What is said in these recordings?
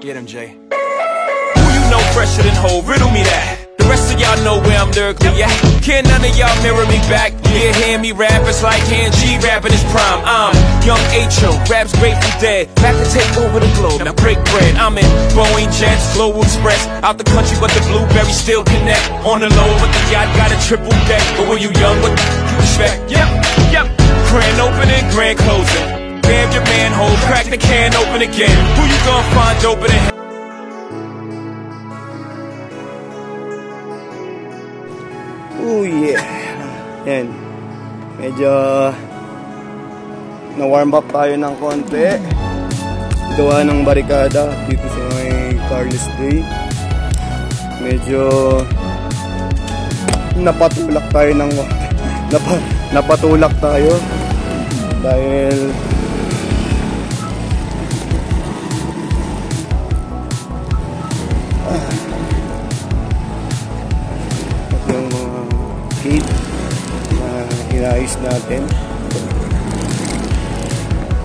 Get him, Jay. Who you know fresher than Ho? Riddle me that. The rest of y'all know where I'm lyrically at. Can none of y'all mirror me back? Yeah, hear me rap, it's like Han G rapping his prime. I'm young H.O., raps Grateful Dead. Back to take over the globe, now break bread. I'm in Boeing Jets, Global Express. Out the country, but the blueberries still connect. On the low, but the yacht got a triple deck. But when you young, what you expect? Yep. Grand opening, grand closing. Bam your manhole, crack the can open again. Who you gonna find open in? Oh yeah. Yan. Medyo na-warm up tayo ng konti. Gawa ng barikada dito sa may Carlos Day. Medyo napatulak tayo ng napatulak tayo dahil yung mga gate na inayos natin.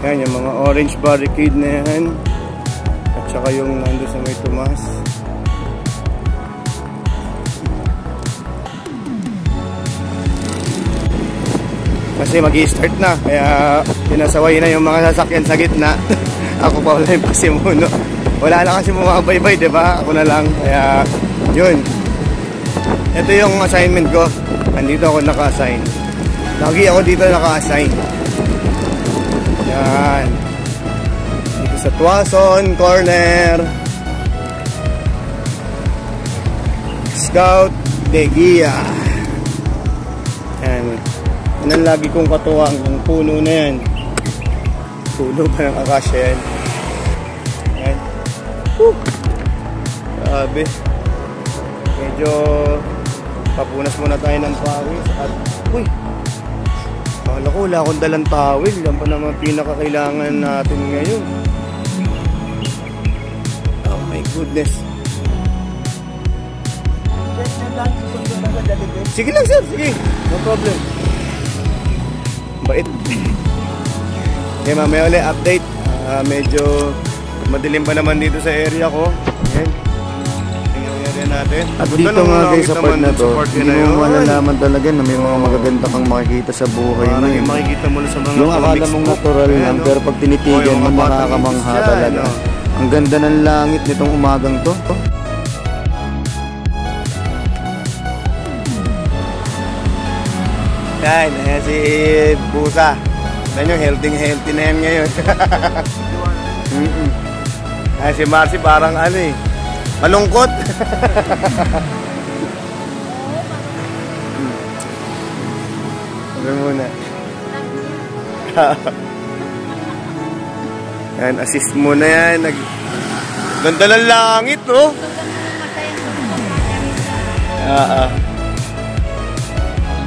Yan, yung mga orange barricade na yan at saka yung nando sa may Tomas. Kasi mag-i-start na, kaya pinasaway na yung mga sasakyan sa gitna. Ako pa wala yung pasimuno. Wala na kasi bumabaybay, diba? Ako na lang, kaya yun. Ito yung assignment ko. Andito ako naka-assign. Lagi ako dito naka-assign. Yan. Dito sa Tuason Corner. Scout de Guia. Yan. Yan ang lagi kong katuwang. Yung puno na yan. Puno pa ng akasya yan. Yan. Grabe. Medyo papunas muna tayo ng pawis. At uy, akala ko wala akong dalang tawil. Yan pa naman pinakakailangan natin ngayon. Oh my goodness. Sige lang sir, sige. No problem. Bait. Okay, mamaya ulit update. Medyo madilim pa naman dito sa area ko. Ayan. Yung area natin. At dito nga guys sa part na to, hindi mo malalaman talaga na may mga magaganda kang makikita sa buhay mo. Yung makikita mo sa mga yung akala mong natural lang, pero pag tinitigan mo makakamangha talaga. Ang ganda ng langit nitong umagang to. Yan, ayan si Busa. Yan yung healthy na yan ngayon. Ayan si Marcy parang ano eh, malungkot. Sabi muna. Yan, assist muna yan. Ganda ng langit oh.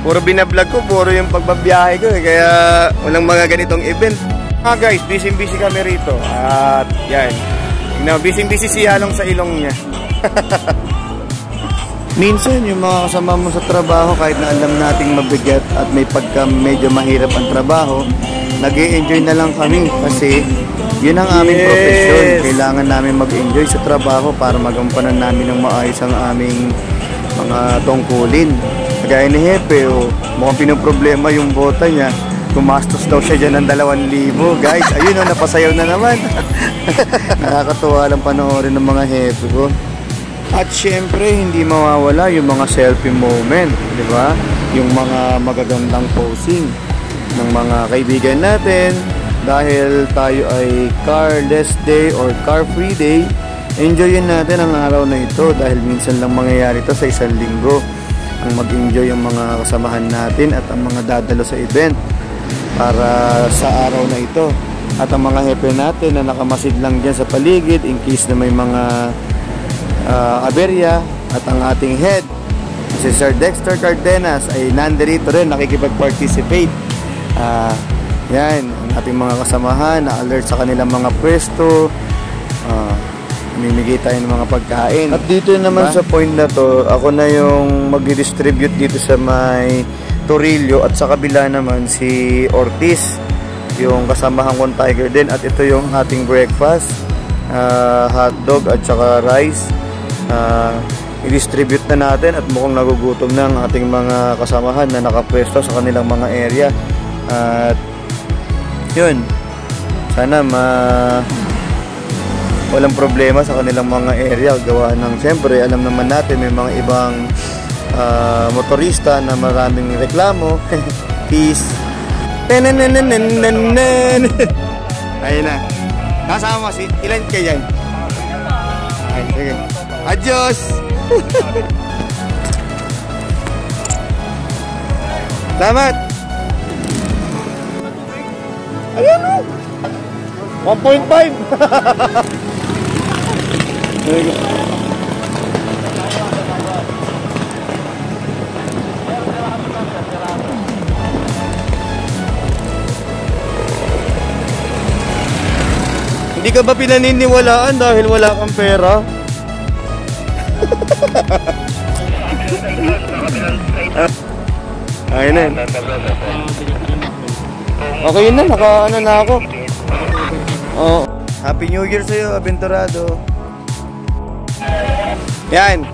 Puro binablog ko, puro yung pagbabiyahe ko eh, kaya walang mga ganitong event. Guys, busy kami rito. At yan, busy si Halong sa ilong niya. Minsan yung mga kasama mo sa trabaho, kahit na alam nating mabigat at may pagka medyo mahirap ang trabaho, nag-i-enjoy na lang kami kasi yun ang aming profesyon. Kailangan namin mag-enjoy sa trabaho para magampanan namin ng maayos ang aming mga tungkulin. Kagaya ni Hepe, mukhang pinoproblema yung bota niya. Gumastos daw siya dyan ng 2,000. Guys, ayun o, napasayaw na naman. Nakakatuwa lang panoorin ng mga Hepe ko. At syempre, hindi mawawala yung mga selfie moment, di ba? Yung mga magagandang posing ng mga kaibigan natin. Dahil tayo ay carless day or car free day, enjoyin natin ang araw na ito dahil minsan lang mangyayari ito sa isang linggo. Ang mag-enjoy yung mga kasamahan natin at ang mga dadalo sa event para sa araw na ito. At ang mga hepe natin na nakamasid lang dyan sa paligid in case na may mga aberya. At ang ating head, si Sir Dexter Cardenas, ay nandirito rin, nakikipag-participate. Yan, ang ating mga kasamahan na alert sa kanilang mga pwesto. Mimigay tayo ng mga pagkain. At dito naman sa point na to, ako na yung mag-distribute dito sa may Torillo at sa kabila naman si Ortiz, yung kasamahan kong Tiger din. At ito yung ating breakfast. hotdog at saka rice. I-distribute na natin at mukhang nagugutom na ang ating mga kasamahan na nakapwesto sa kanilang mga area. At yun, sana walang problema sa kanilang mga area. Gawa ng siyempre, alam naman natin may mga ibang motorista na maraming reklamo. Peace. Ayun na. Kasama si ilan kayo yan? Ay, sige. Adios! Salamat! Ayan o! 1.5! Hindi ka ba pinaniniwalaan dahil wala kang pera? Ayun na. Okay na, naka-ano na ako. Oh. Happy New Year sa'yo, Aventurado. Yan.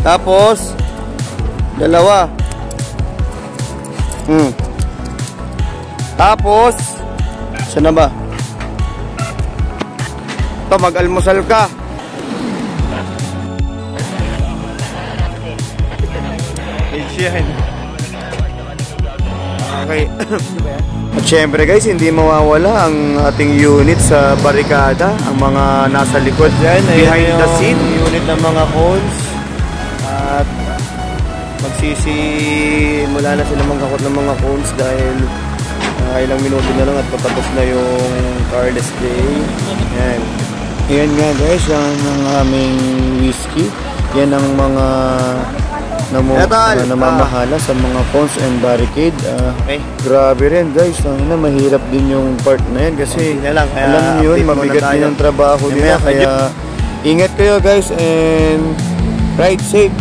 Tapos, dalawa. Tapos, saan na ba? Ito, mag-almusal ka. Yan. Okay. At syempre guys, hindi mawawala ang ating unit sa barikada. Ang mga nasa likod dyan, behind the scene, unit ng mga cones. At magsisimula na sila magkakot ng mga cones dahil ilang minuto na lang at patapos na yung Carless Day. Yan. Yan nga guys, yan ang aming whiskey. Yan ang mga namamahala sa mga cones and barricade. Okay. Grabe rin guys, mahirap din yung part na yan kasi alam nyo yun, mabigat din yung trabaho nila. Kaya ingat kayo guys and ride safe.